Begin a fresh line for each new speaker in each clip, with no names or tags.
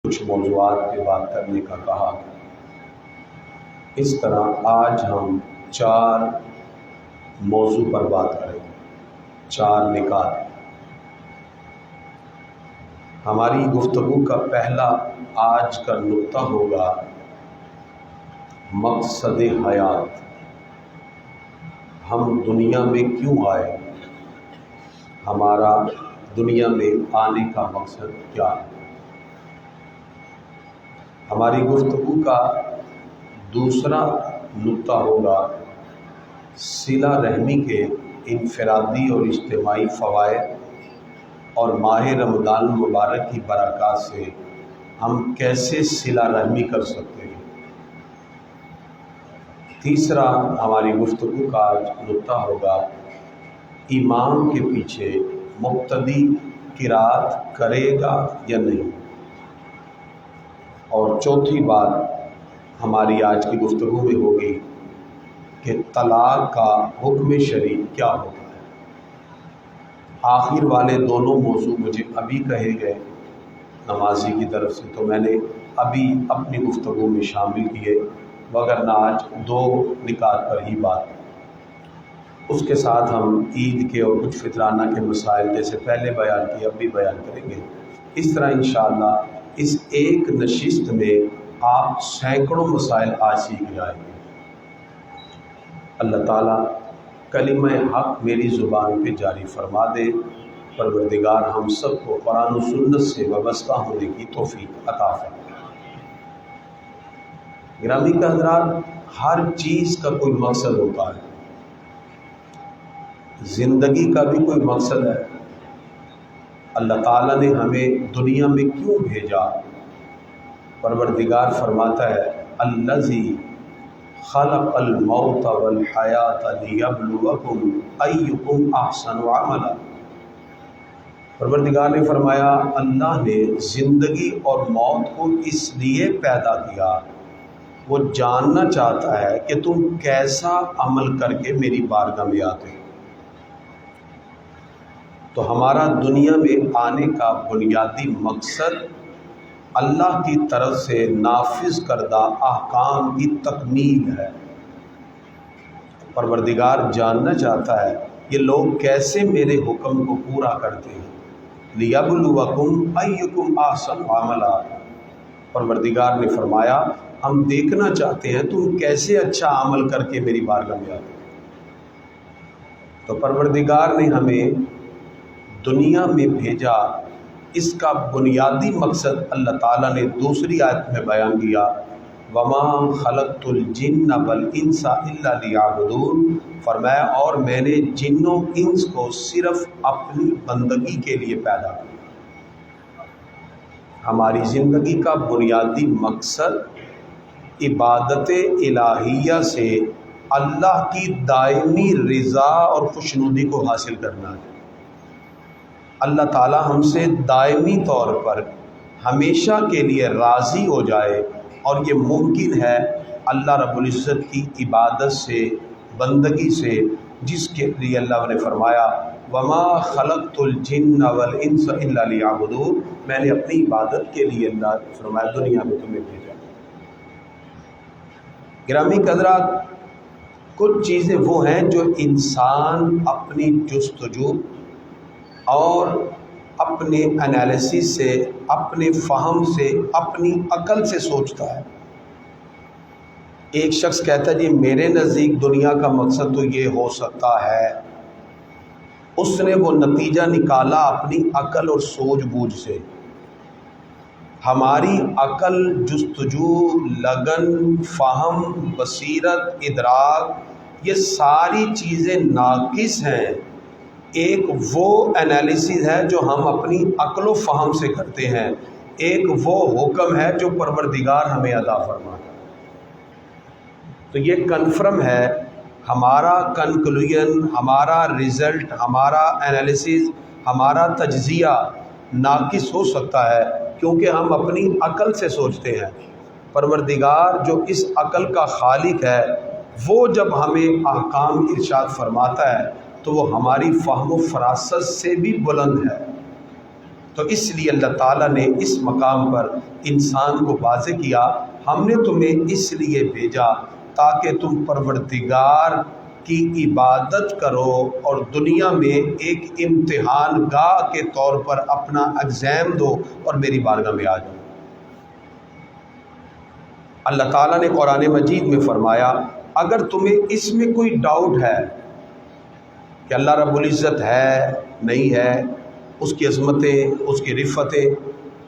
کچھ موضوعات پہ بات کرنے کا کہا۔ اس طرح آج ہم 4 موضوع پر بات کریں گے، 4 نکات۔ ہماری گفتگو کا پہلا آج کا نقطہ ہوگا مقصد حیات۔ ہم دنیا میں کیوں آئے؟ ہمارا دنیا میں آنے کا مقصد کیا ہے؟ ہماری گفتگو کا دوسرا نقطہ ہوگا صلہ رحمی کے انفرادی اور اجتماعی فوائد اور ماہ رمضان مبارک کی برکات سے ہم کیسے صلہ رحمی کر سکتے ہیں۔ تیسرا ہماری گفتگو کا نقطہ ہوگا امام کے پیچھے مقتدی قرات کرے گا یا نہیں۔ اور چوتھی بات ہماری آج کی گفتگو میں ہوگی کہ طلاق کا حکم شرعی کیا ہوتا ہے۔ آخر والے دونوں موضوع مجھے ابھی کہے گئے نمازی کی طرف سے، تو میں نے ابھی اپنی گفتگو میں شامل کیے، وگرنہ آج 2 نکات پر ہی بات۔ اس کے ساتھ ہم عید کے اور کچھ فطرانہ کے مسائل جیسے پہلے بیان کیے اب بھی بیان کریں گے۔ اس طرح انشاءاللہ اس ایک نشست میں آپ سینکڑوں مسائل آج سیکھ جائیں گے۔ اللہ تعالیٰ کلمہ حق میری زبان پہ جاری فرما دے۔ پروردگار ہم سب کو قرآن و سنت سے وابستہ ہونے کی توفیق عطا فرمائے۔ گرامی کے حضرات، ہر چیز کا کوئی مقصد ہوتا ہے۔ زندگی کا بھی کوئی مقصد ہے۔ اللہ تعالیٰ نے ہمیں دنیا میں کیوں بھیجا؟ پروردگار فرماتا ہے الذی خلق الموت والحیات لیبلوکم ایکم احسن عملا۔ پروردگار نے فرمایا اللہ نے زندگی اور موت کو اس لیے پیدا کیا، وہ جاننا چاہتا ہے کہ تم کیسا عمل کر کے میری بارگاہ میں آتے ہو۔ تو ہمارا دنیا میں آنے کا بنیادی مقصد اللہ کی طرف سے نافذ کردہ احکام کی تکمیل ہے۔ پروردگار جاننا چاہتا ہے یہ لوگ کیسے میرے حکم کو پورا کرتے ہیں۔ لیبلوکم ایکم احسن عملا۔ پروردگار نے فرمایا ہم دیکھنا چاہتے ہیں تم کیسے اچھا عمل کر کے میری بارگاہ میں آتے ہو۔ تو پروردگار نے ہمیں دنیا میں بھیجا، اس کا بنیادی مقصد اللہ تعالیٰ نے دوسری آیت میں بیان کیا وَمَا خَلَقْتُ الْجِنَّ وَالْإِنسَ إِلَّا لِيَعْبُدُونَ۔ فرمایا اور میں نے جن و انس کو صرف اپنی بندگی کے لیے پیدا کیا۔ ہماری زندگی کا بنیادی مقصد عبادت الہیہ سے اللہ کی دائمی رضا اور خوشنودی کو حاصل کرنا ہے۔ اللہ تعالیٰ ہم سے دائمی طور پر ہمیشہ کے لیے راضی ہو جائے، اور یہ ممکن ہے اللہ رب العزت کی عبادت سے، بندگی سے، جس کے لیے اللہ نے فرمایا وَمَا خَلَقْتُ الْجِنَّ وَالْإِنسَ إِلَّا لِيَعْبُدُونَ۔ میں نے اپنی عبادت کے لیے اللہ فرمایا دنیا میں تمہیں بھیجا۔ گرامی حضرات، کچھ چیزیں وہ ہیں جو انسان اپنی جستجو اور اپنے انالیسس سے، اپنے فہم سے، اپنی عقل سے سوچتا ہے۔ ایک شخص کہتا ہے جی میرے نزدیک دنیا کا مقصد تو یہ ہو سکتا ہے، اس نے وہ نتیجہ نکالا اپنی عقل اور سوجھ بوجھ سے۔ ہماری عقل، جستجو، لگن، فہم، بصیرت، ادراک، یہ ساری چیزیں ناقص ہیں۔ ایک وہ انالیسز ہے جو ہم اپنی عقل و فہم سے کرتے ہیں، ایک وہ حکم ہے جو پروردگار ہمیں عطا فرماتا ہے۔ تو یہ کنفرم ہے، ہمارا کنکلوژن، ہمارا رزلٹ، ہمارا انالیسز، ہمارا تجزیہ ناقص ہو سکتا ہے کیونکہ ہم اپنی عقل سے سوچتے ہیں۔ پروردگار جو اس عقل کا خالق ہے، وہ جب ہمیں احکام ارشاد فرماتا ہے تو وہ ہماری فہم و فراست سے بھی بلند ہے۔ تو اس لیے اللہ تعالیٰ نے اس مقام پر انسان کو واضح کیا، ہم نے تمہیں اس لیے بھیجا تاکہ تم پروردگار کی عبادت کرو اور دنیا میں ایک امتحان گاہ کے طور پر اپنا ایگزام دو اور میری بارگاہ میں آ جاؤ۔ اللہ تعالیٰ نے قرآن مجید میں فرمایا اگر تمہیں اس میں کوئی ڈاؤٹ ہے کہ اللہ رب العزت ہے نہیں ہے، اس کی عظمتیں، اس کی رفتیں،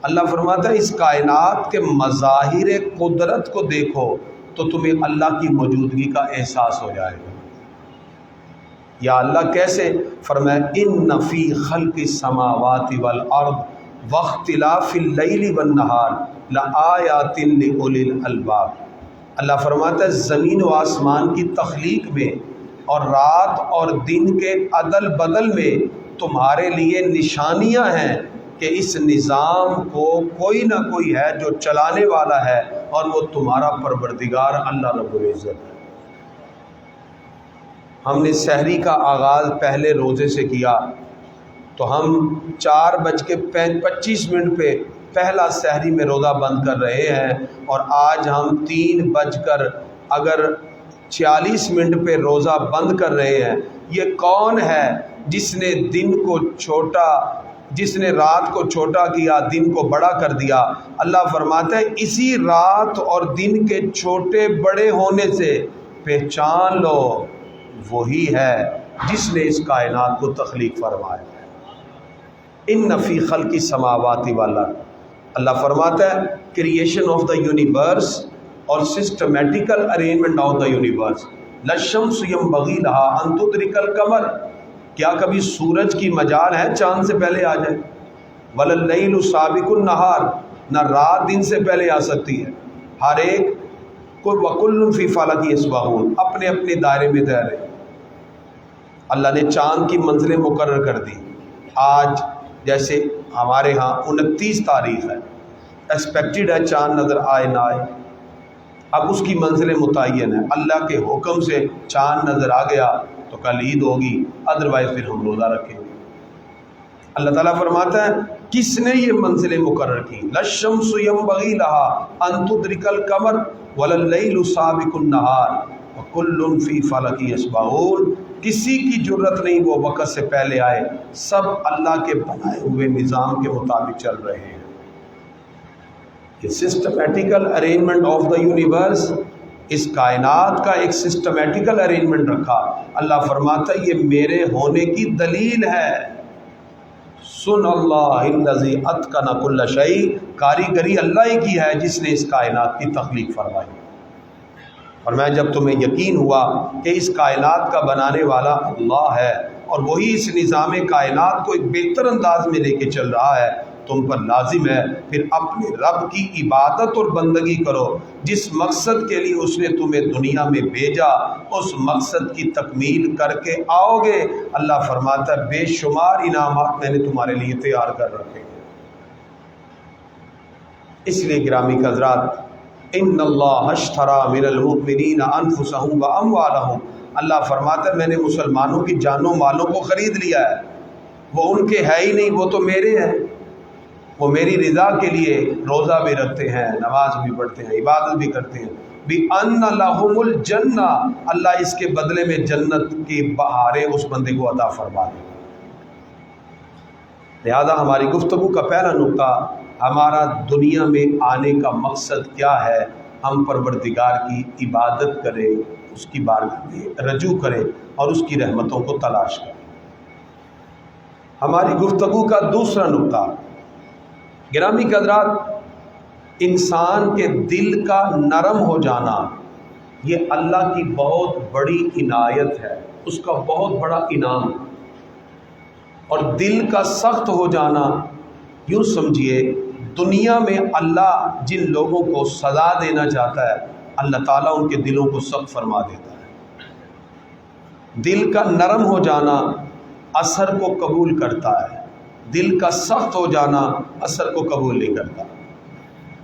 اللہ فرماتا ہے اس کائنات کے مظاہر قدرت کو دیکھو تو تمہیں اللہ کی موجودگی کا احساس ہو جائے گا۔ یا اللہ کیسے؟ فرمایا ان فی خلق السماوات والارض واختلاف اللیل والنہار لآیات لأولی الالباب۔ اللہ فرماتا ہے زمین و آسمان کی تخلیق میں اور رات اور دن کے عدل بدل میں تمہارے لیے نشانیاں ہیں کہ اس نظام کو کوئی نہ کوئی ہے جو چلانے والا ہے، اور وہ تمہارا پروردگار اللہ رب العزت ہے۔ ہم نے سحری کا آغاز پہلے روزے سے کیا تو ہم 4:25 پہ پہلا سحری میں روزہ بند کر رہے ہیں، اور آج ہم 3:46 پہ روزہ بند کر رہے ہیں۔ یہ کون ہے جس نے جس نے رات کو چھوٹا کیا، دن کو بڑا کر دیا؟ اللہ فرماتا ہے اسی رات اور دن کے چھوٹے بڑے ہونے سے پہچان لو وہی ہے جس نے اس کائنات کو تخلیق فرمایا ہے۔ ان فی خلق السماوات والارض، اللہ فرماتا ہے کریشن آف دا یونیورس اور سسٹمیٹیکل ارینجمنٹ آف دا یونیورس۔ للشمس ینبغی لہا ان تدرک القمر، کیا کبھی سورج کی مجال ہے چاند سے پہلے آ جائے؟ ولللیل سابق النہار، نہ رات دن سے پہلے آ سکتی ہے۔ ہر ایک وکل فی فلک یسبحون، اپنے اپنے دائرے میں تیر ہے۔ اللہ نے چاند کی منزلیں مقرر کر دی۔ آج جیسے ہمارے ہاں 29 تاریخ ہے، ایکسپیکٹڈ ہے چاند نظر آئے نہ آئے، اب اس کی منزلیں متعین ہیں۔ اللہ کے حکم سے چاند نظر آ گیا تو کل عید ہوگی، ادروائز پھر ہم روزہ رکھیں گے۔ اللہ تعالیٰ فرماتا ہے کس نے یہ منزلیں مقرر کی؟ للشمس ینبغی لہا ان تدرک القمر ولللیل سابق النہار وکل فی فلک یسبحون۔ کسی کی جرت نہیں وہ وقت سے پہلے آئے، سب اللہ کے بنائے ہوئے نظام کے مطابق چل رہے ہیں۔ کہ سسٹمیٹیکل ارینجمنٹ آف دا یونیورس، اس کائنات کا ایک سسٹمیٹیکل ارینجمنٹ رکھا۔ اللہ فرماتا ہے یہ میرے ہونے کی دلیل ہے۔ سن اللہ الذی اتقن کل شیء، کاریگری اللہ ہی کی ہے جس نے اس کائنات کی تخلیق فرمائی۔ اور میں جب تمہیں یقین ہوا کہ اس کائنات کا بنانے والا اللہ ہے اور وہی اس نظام کائنات کو ایک بہتر انداز میں لے کے چل رہا ہے، تم پر لازم ہے پھر اپنے رب کی عبادت اور بندگی کرو۔ جس مقصد کے لیے اس نے تمہیں دنیا میں بھیجا اس مقصد کی تکمیل کر کے آؤ گے۔ اللہ فرماتا ہے بے شمار انعامات میں نے تمہارے لیے تیار کر رکھے ہیں۔ اس لیے گرامی حضرات، ان اللہ اشتری من المؤمنین انفسهم واموالهم، اللہ فرماتا ہے میں نے مسلمانوں کی جانوں مالوں کو خرید لیا ہے۔ وہ ان کے ہے ہی نہیں، وہ تو میرے ہیں۔ وہ میری رضا کے لیے روزہ بھی رکھتے ہیں، نماز بھی پڑھتے ہیں، عبادت بھی کرتے ہیں۔ بِأَنَّ لَهُمُ الْجَنَّةَ، اللہ اس کے بدلے میں جنت کی بہاریں اس بندے کو عطا فرما دے۔ لہذا ہماری گفتگو کا پہلا نقطہ ہمارا دنیا میں آنے کا مقصد کیا ہے؟ ہم پروردگار کی عبادت کریں، اس کی بارگاہ میں رجوع کریں اور اس کی رحمتوں کو تلاش کریں۔ ہماری گفتگو کا دوسرا نقطہ، گرامی حضرات، انسان کے دل کا نرم ہو جانا یہ اللہ کی بہت بڑی عنایت ہے، اس کا بہت بڑا انعام۔ اور دل کا سخت ہو جانا، یوں سمجھیے دنیا میں اللہ جن لوگوں کو سزا دینا چاہتا ہے اللہ تعالیٰ ان کے دلوں کو سخت فرما دیتا ہے۔ دل کا نرم ہو جانا اثر کو قبول کرتا ہے، دل کا سخت ہو جانا اثر کو قبول نہیں کرتا۔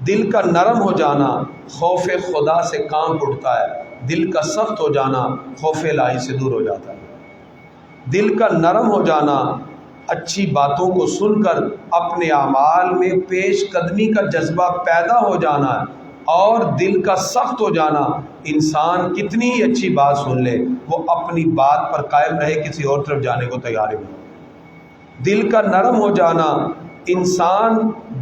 دل کا نرم ہو جانا خوف خدا سے کانپ اٹھتا ہے، دل کا سخت ہو جانا خوف الہی سے دور ہو جاتا ہے۔ دل کا نرم ہو جانا اچھی باتوں کو سن کر اپنے اعمال میں پیش قدمی کا جذبہ پیدا ہو جانا ہے اور دل کا سخت ہو جانا۔ انسان کتنی ہی اچھی بات سن لے، وہ اپنی بات پر قائم رہے، کسی اور طرف جانے کو تیار نہیں۔ دل کا نرم ہو جانا، انسان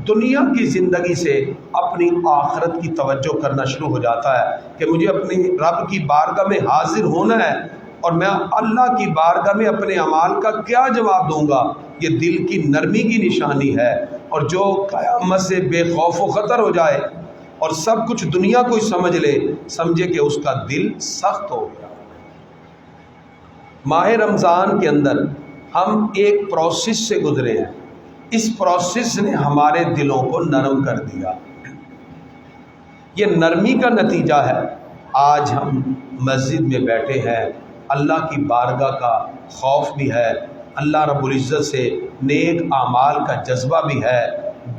دنیا کی زندگی سے اپنی آخرت کی توجہ کرنا شروع ہو جاتا ہے کہ مجھے اپنی رب کی بارگاہ میں حاضر ہونا ہے اور میں اللہ کی بارگاہ میں اپنے اعمال کا کیا جواب دوں گا۔ یہ دل کی نرمی کی نشانی ہے، اور جو قیامت سے بے خوف و خطر ہو جائے اور سب کچھ دنیا کو ہی سمجھ لے، سمجھے کہ اس کا دل سخت ہو گیا۔ ماہ رمضان کے اندر ہم ایک پروسیس سے گزرے ہیں، اس پروسیس نے ہمارے دلوں کو نرم کر دیا۔ یہ نرمی کا نتیجہ ہے آج ہم مسجد میں بیٹھے ہیں، اللہ کی بارگاہ کا خوف بھی ہے، اللہ رب العزت سے نیک اعمال کا جذبہ بھی ہے،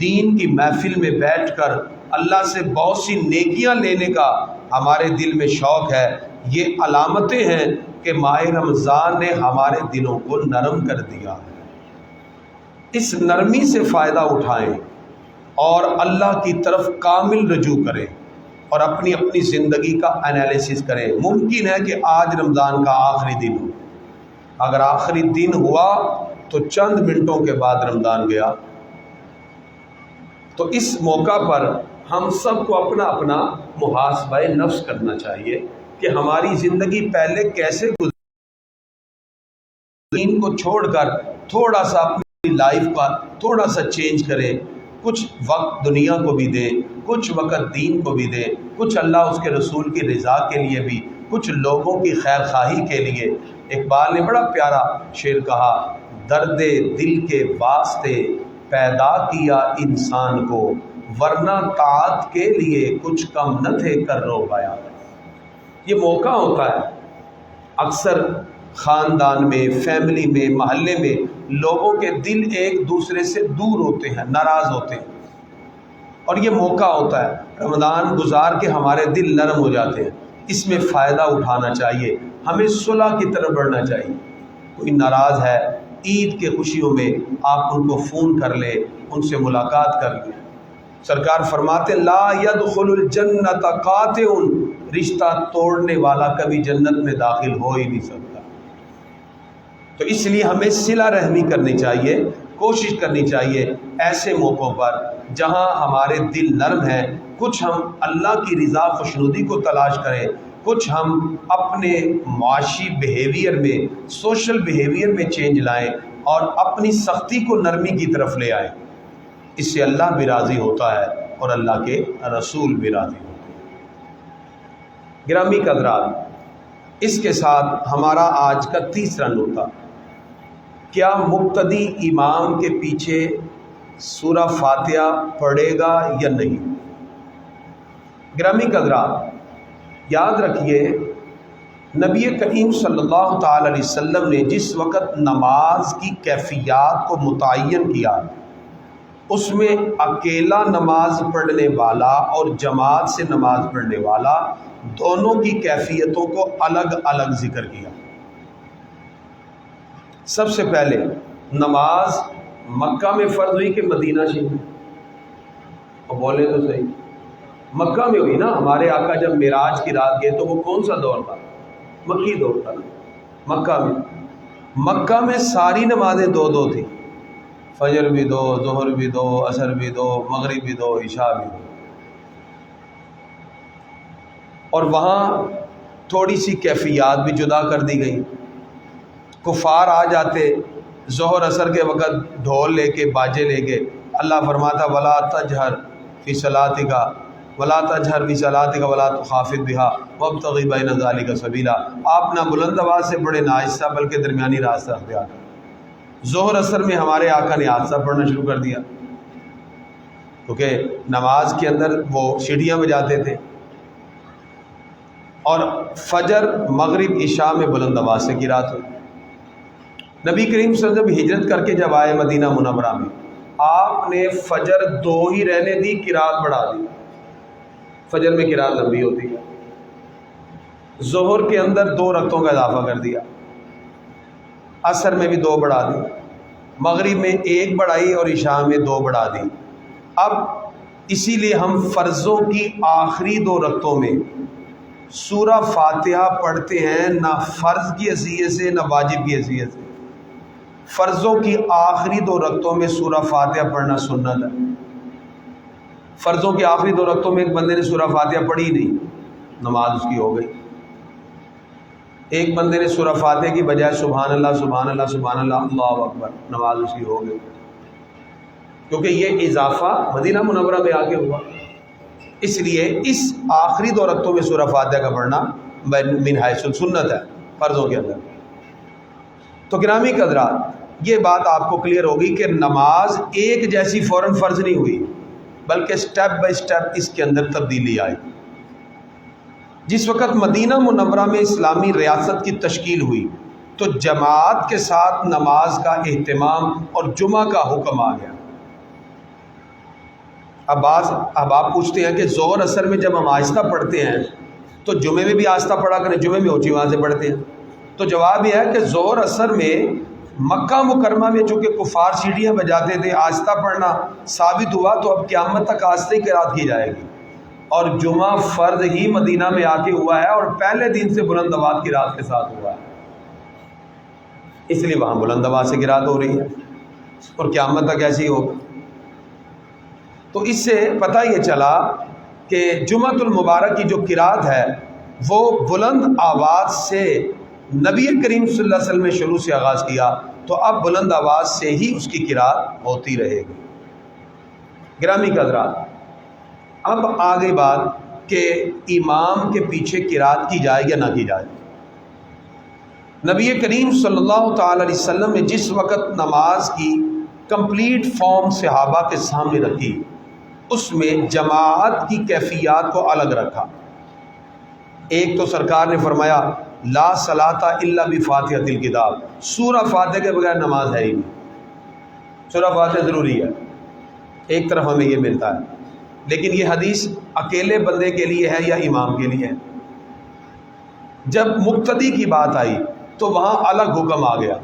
دین کی محفل میں بیٹھ کر اللہ سے بہت سی نیکیاں لینے کا ہمارے دل میں شوق ہے۔ یہ علامتیں ہیں کہ ماہ رمضان نے ہمارے دلوں کو نرم کر دیا ہے۔ اس نرمی سے فائدہ اٹھائیں اور اللہ کی طرف کامل رجوع کریں اور اپنی اپنی زندگی کا انالیسس کریں۔ ممکن ہے کہ آج رمضان کا آخری دن ہو، اگر آخری دن ہوا تو چند منٹوں کے بعد رمضان گیا۔ تو اس موقع پر ہم سب کو اپنا اپنا محاسبہ نفس کرنا چاہیے کہ ہماری زندگی پہلے کیسے گزری، دین کو چھوڑ کر تھوڑا سا اپنی لائف کا تھوڑا سا چینج کریں، کچھ وقت دنیا کو بھی دیں، کچھ وقت دین کو بھی دیں، کچھ اللہ اس کے رسول کی رضا کے لیے بھی، کچھ لوگوں کی خیر خواہی کے لیے۔ اقبال نے بڑا پیارا شعر کہا، درد دل کے واسطے پیدا کیا انسان کو، ورنہ طاعت کے لیے کچھ کم نہ تھے کرو بایا۔ یہ موقع ہوتا ہے اکثر خاندان میں، فیملی میں، محلے میں لوگوں کے دل ایک دوسرے سے دور ہوتے ہیں، ناراض ہوتے ہیں، اور یہ موقع ہوتا ہے رمضان گزار کے ہمارے دل نرم ہو جاتے ہیں۔ اس میں فائدہ اٹھانا چاہیے، ہمیں صلح کی طرف بڑھنا چاہیے۔ کوئی ناراض ہے، عید کے خوشیوں میں آپ ان کو فون کر لیں، ان سے ملاقات کر لیں۔ سرکار فرماتے لا يدخل الجنت قاطع، رشتہ توڑنے والا کبھی جنت میں داخل ہو ہی نہیں سکتا۔ تو اس لیے ہمیں صلہ رحمی کرنی چاہیے، کوشش کرنی چاہیے ایسے موقعوں پر جہاں ہمارے دل نرم ہیں، کچھ ہم اللہ کی رضا خوشنودی کو تلاش کریں، کچھ ہم اپنے معاشی بیہیویئر میں، سوشل بیہیویئر میں چینج لائیں اور اپنی سختی کو نرمی کی طرف لے آئیں۔ اس سے اللہ بھی راضی ہوتا ہے اور اللہ کے رسول بھی راضی ہوتے ہیں۔ گرامی قدرات، اس کے ساتھ ہمارا آج کا تیسرا نقطہ، کیا مقتدی امام کے پیچھے سورہ فاتحہ پڑھے گا یا نہیں؟ گرامی قدرات، یاد رکھیے نبی کریم صلی اللہ تعالی علیہ وسلم نے جس وقت نماز کی کیفیات کو متعین کیا، اس میں اکیلا نماز پڑھنے والا اور جماعت سے نماز پڑھنے والا دونوں کی کیفیتوں کو الگ الگ ذکر کیا۔ سب سے پہلے نماز مکہ میں فرض ہوئی کہ مدینہ شریف میں؟ اور بولے تو صحیح، مکہ میں ہوئی نا۔ ہمارے آقا جب معراج کی رات گئے تو وہ کون سا دور تھا؟ مکی دور تھا نا۔ مکہ میں ساری نمازیں دو دو تھیں، فجر بھی دو، ظہر بھی دو، عصر بھی دو، مغرب بھی دو، عشاء بھی دو۔ اور وہاں تھوڑی سی کیفیات بھی جدا کر دی گئی۔ کفار آ جاتے ظہر عصر کے وقت ڈھول لے کے، باجے لے کے، اللہ فرماتا ولا تجہر فی صلاتک ولا تجہر فی صلاتک ولا تخافت بها وابتغ بین ذلک سبیلا۔ آپ نہ بلند آواز سے پڑھے نہ آہستہ، بلکہ درمیانی راستہ اختیار کریں۔ ظہر عصر میں ہمارے آقا نے آہستہ پڑھنا شروع کر دیا، کیونکہ نماز کے اندر وہ سیڑھیاں بجاتے تھے، اور فجر، مغرب، عشاء میں بلند آواز سے قرات ہوئی۔ نبی کریم صلی اللہ علیہ وسلم ہجرت کر کے جب آئے مدینہ منورہ میں، آپ نے فجر دو ہی رہنے دی، قرات بڑھا دی۔ فجر میں قرات لمبی ہوتی ہے۔ ظہر کے اندر 2 رکعتوں کا اضافہ کر دیا، عصر میں بھی 2 بڑھا دی، مغرب میں 1 بڑھائی اور عشاء میں 2 بڑھا دی۔ اب اسی لیے ہم فرضوں کی آخری 2 رکعتوں میں سورہ فاتحہ پڑھتے ہیں، نہ فرض کی حیثیت سے نہ واجب کی حیثیت سے۔ فرضوں کی آخری 2 رکعتوں میں سورہ فاتحہ پڑھنا سنت ہے۔ فرضوں کی آخری 2 رکعتوں میں ایک بندے نے سورہ فاتحہ پڑھی نہیں، نماز اس کی ہو گئی۔ ایک بندے نے سورہ فاتحہ کی بجائے سبحان اللہ سبحان اللہ سبحان اللہ اللہ اکبر، نماز اس کی ہو گئی، کیونکہ یہ اضافہ مدینہ منورہ میں آ کے ہوا۔ اس لیے اس آخری 2 رکعتوں میں سورہ فاتحہ کا پڑھنا من حیث السنت ہے فرضوں کے اندر۔ تو گرامی حضرات، یہ بات آپ کو کلیئر ہوگی کہ نماز ایک جیسی فوراً فرض نہیں ہوئی، بلکہ سٹیپ بائی سٹیپ اس کے اندر تبدیلی آئی۔ جس وقت مدینہ منورہ میں اسلامی ریاست کی تشکیل ہوئی تو جماعت کے ساتھ نماز کا اہتمام اور جمعہ کا حکم آ گیا۔ اب آپ پوچھتے ہیں کہ ظہر اثر میں جب ہم آہستہ پڑھتے ہیں تو جمعے میں بھی آہستہ پڑھا کریں، جمعے میں اونچی آواز سے پڑھتے ہیں۔ تو جواب یہ ہے کہ ظہر اثر میں مکہ مکرمہ میں چونکہ کفار سیڑھیاں بجاتے تھے، آہستہ پڑھنا ثابت ہوا، تو اب قیامت تک آہستہ ہی قرات کی جائے گی۔ اور جمعہ فرض ہی مدینہ میں آ کے ہوا ہے اور پہلے دن سے بلند آواز قرات کے ساتھ ہوا ہے، اس لیے وہاں بلند آواز سے قرات ہو رہی ہے اور قیامت تک ایسی ہوگا۔ تو اس سے پتہ یہ چلا کہ جمعۃ المبارک کی جو قرات ہے وہ بلند آواز سے نبی کریم صلی اللہ علیہ وسلم نے شروع سے آغاز کیا، تو اب بلند آواز سے ہی اس کی قرات ہوتی رہے گی۔ گرامی حضرات، اب آگے بات کہ امام کے پیچھے قرات کی جائے یا نہ کی جائے۔ نبی کریم صلی اللہ تعالی علیہ وسلم نے جس وقت نماز کی کمپلیٹ فارم صحابہ کے سامنے رکھی، اس میں جماعت کی کیفیات کو الگ رکھا۔ ایک تو سرکار نے فرمایا لا صلاۃ الا بفاتحۃ الکتاب، سورہ فاتحہ کے بغیر نماز ہے ہی نہیں، سورہ فاتحہ ضروری ہے۔ ایک طرف ہمیں یہ ملتا ہے، لیکن یہ حدیث اکیلے بندے کے لیے ہے یا امام کے لیے ہے؟ جب مقتدی کی بات آئی تو وہاں الگ حکم آ گیا۔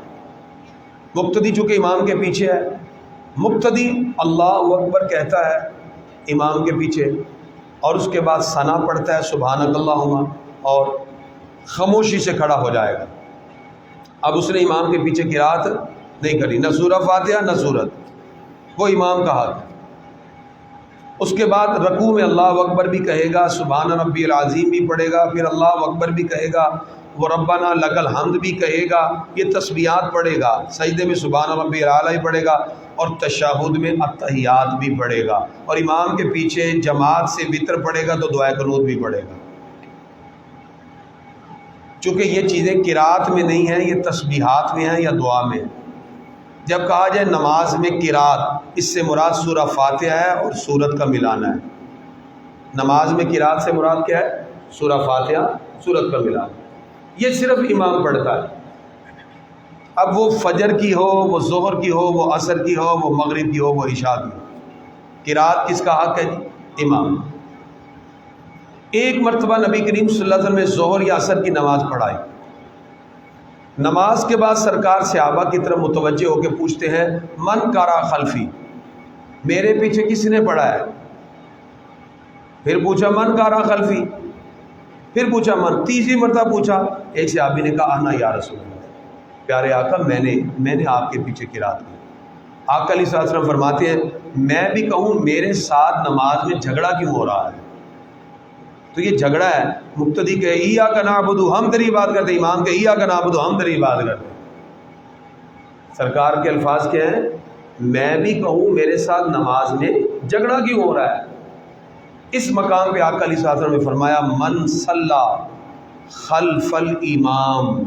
مقتدی چونکہ امام کے پیچھے ہے، مقتدی اللہ اکبر کہتا ہے امام کے پیچھے، اور اس کے بعد ثنا پڑھتا ہے سبحانک اللہم، اور خاموشی سے کھڑا ہو جائے گا۔ اب اس نے امام کے پیچھے قرات نہیں کری، نہ سورہ فاتحہ نہ سورت، وہ امام کا حق ہے۔ اس کے بعد رکوع میں اللہ اکبر بھی کہے گا، سبحان ربی العظیم بھی پڑھے گا، پھر اللہ اکبر بھی کہے گا، وہ ربنا لک الحمد بھی کہے گا، یہ تسبیحات پڑھے گا، سجدے میں سبحان ربی الاعلی پڑھے گا، اور تشہد میں التحیات بھی پڑھے گا، اور امام کے پیچھے جماعت سے وتر پڑھے گا تو دعائے قنوت بھی پڑھے گا۔ چونکہ یہ چیزیں قرات میں نہیں ہیں، یہ تسبیحات میں ہیں یا دعا میں ہیں۔ جب کہا جائے نماز میں قرات، اس سے مراد سورہ فاتحہ ہے اور سورت کا ملانا ہے۔ نماز میں قرات سے مراد کیا ہے؟ سورہ فاتحہ، سورت کا ملانا، یہ صرف امام پڑھتا ہے۔ اب وہ فجر کی ہو، وہ ظہر کی ہو، وہ عصر کی ہو، وہ مغرب کی ہو، وہ عشاء کی ہو، قرات کس کا حق ہے جی؟ امام۔ ایک مرتبہ نبی کریم صلی اللہ علیہ وسلم نے ظہر یا عصر کی نماز پڑھائی۔ نماز کے بعد سرکار صحابہ کی طرف متوجہ ہو کے پوچھتے ہیں من قرأ خلفی، میرے پیچھے کس نے پڑھا ہے؟ پھر پوچھا من قرأ خلفی، پھر پوچھا من، تیسری مرتبہ پوچھا، ایک صحابی نے کہا انا یا رسول اللہ، پیارے آقا میں نے آپ کے پیچھے قرات کی۔ آقا علیہ الصلوۃ والسلام فرماتے ہیں میں بھی کہوں میرے ساتھ نماز میں جھگڑا کیوں ہو رہا ہے؟ تو یہ جھگڑا ہے، مقتدی کہ ایاک نعبد ہم تیری بات کرتے، امام کہ ایاک نعبد ہم تیری بات کرتے۔ سرکار کے الفاظ کیا ہیں؟ میں بھی کہوں میرے ساتھ نماز میں جھگڑا کیوں ہو رہا ہے؟ اس مقام پہ آقا علیہ الصلوۃ والسلام نے فرمایا من صلی خلف الامام،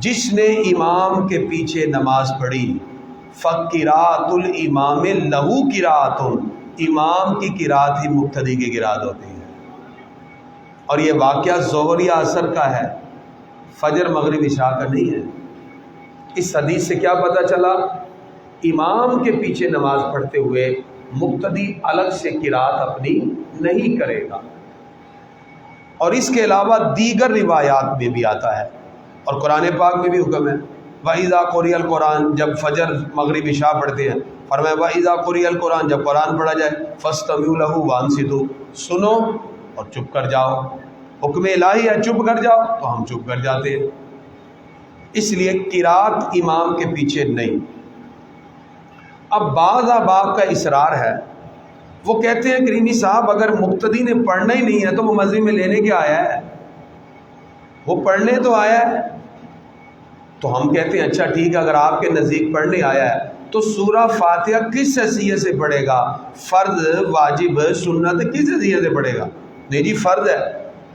جس نے امام کے پیچھے نماز پڑھی، فقراۃ الامام لہو قراۃ، امام کی قرات ہی مقتدی کی قرات ہوتی ہے۔ اور یہ واقعہ ظہر یا عصر کا ہے، فجر مغرب عشاء کا نہیں ہے۔ اس حدیث سے کیا پتہ چلا؟ امام کے پیچھے نماز پڑھتے ہوئے مقتدی الگ سے قرات اپنی نہیں کرے گا۔ اور اس کے علاوہ دیگر روایات میں بھی آتا ہے، اور قرآن پاک میں بھی حکم ہے وَإِذَا قُرِئَ الْقُرْآنُ جب فجر مغرب عشاء پڑھتے ہیں، فرمایا وَإِذَا قُرِئَ الْقُرْآنُ جب قرآن پڑھا جائے فَاسْتَمِعُوا لَهُ وَأَنصِتُوا سنو اور چپ کر جاؤ، حکم الہی ہے چپ کر جاؤ تو ہم چپ کر جاتے ہیں، اس لیے قرات امام کے پیچھے نہیں۔ اب بعض احباب کا اصرار ہے، وہ کہتے ہیں کریمی صاحب اگر مقتدی نے پڑھنا ہی نہیں ہے تو وہ مسجد میں لینے کیا آیا ہے، وہ پڑھنے تو آیا ہے۔ تو ہم کہتے ہیں اچھا ٹھیک ہے، اگر آپ کے نزدیک پڑھنے آیا ہے تو سورہ فاتحہ کس حیثیت سے پڑھے گا؟ فرض، واجب، سنت کس حیثیت سے پڑھے گا؟ نہیں جی فرض ہے،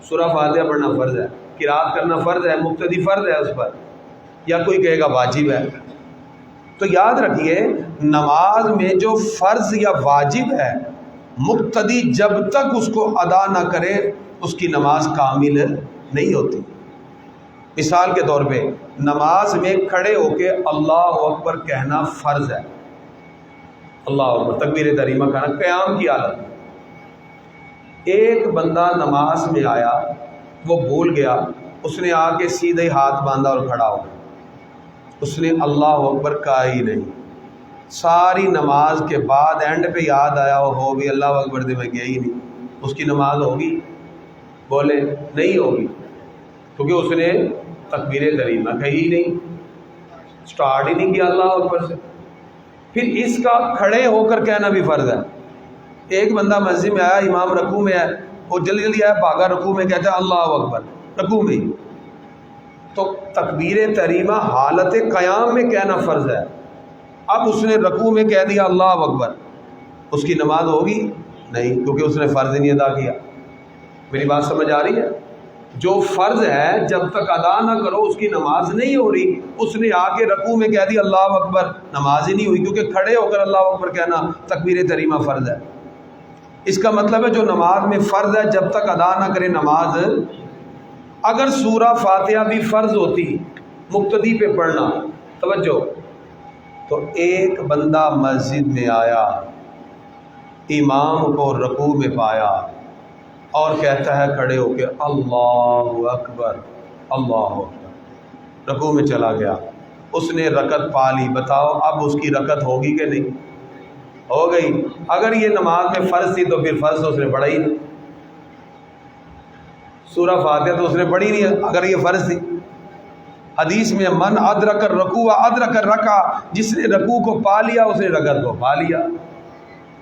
سورہ فاتحہ پڑھنا فرض ہے، قرات کرنا فرض ہے، مقتدی فرض ہے اس پر، یا کوئی کہے گا واجب ہے۔ تو یاد رکھیے نماز میں جو فرض یا واجب ہے، مقتدی جب تک اس کو ادا نہ کرے اس کی نماز کامل نہیں ہوتی۔ مثال کے طور پہ نماز میں کھڑے ہو کے اللہ اکبر کہنا فرض ہے، اللہ اکبر تکبیر تحریمہ کہنا قیام کی حالت میں۔ ایک بندہ نماز میں آیا، وہ بھول گیا، اس نے آ کے سیدھے ہاتھ باندھا اور کھڑا ہو گیا، اس نے اللہ اکبر کہا ہی نہیں، ساری نماز کے بعد اینڈ پہ یاد آیا وہ ہو بھی اللہ اکبر دے میں گیا ہی نہیں، اس کی نماز ہوگی؟ بولے نہیں ہوگی، کیونکہ اس نے تکبیر تحریمہ کہی ہی نہیں، سٹارٹ ہی نہیں کیا اللہ اکبر سے۔ پھر اس کا کھڑے ہو کر کہنا بھی فرض ہے۔ ایک بندہ مسجد میں آیا، امام رکوع میں ہے، وہ جلدی جلدی آیا، بھاگا رکوع میں، کہتا ہے اللہ اکبر رکوع میں ہی، تو تکبیر تحریمہ حالت قیام میں کہنا فرض ہے۔ اب اس نے رکوع میں کہہ دیا اللہ اکبر، اس کی نماز ہوگی؟ نہیں، کیونکہ اس نے فرض نہیں ادا کیا۔ میری بات سمجھ آ رہی ہے؟ جو فرض ہے جب تک ادا نہ کرو اس کی نماز نہیں ہو رہی۔ اس نے آ کے رکوع میں کہہ دیا اللہ اکبر، نماز ہی نہیں ہوئی، کیونکہ کھڑے ہو کر اللہ اکبر کہنا تکبیر تحریمہ فرض ہے۔ اس کا مطلب ہے جو نماز میں فرض ہے جب تک ادا نہ کرے نماز۔ اگر سورہ فاتحہ بھی فرض ہوتی مقتدی پہ پڑھنا، توجہ، تو ایک بندہ مسجد میں آیا، امام کو رکوع میں پایا اور کہتا ہے کھڑے ہو کے اللہ اکبر، اللہ اکبر، رکوع میں چلا گیا، اس نے رکعت پا لی، بتاؤ اب اس کی رکعت ہوگی کہ نہیں؟ ہو گئی۔ اگر یہ نماز میں فرض تھی تو پھر فرض تو اس نے پڑھا ہی نہیں، سورہ فاتحہ تو اس نے پڑھی نہیں اگر یہ فرض تھی۔ حدیث میں من ادرک الرکوع ادرک الرکعہ، جس نے رکوع کو پا لیا اس نے رکعت کو پا لیا۔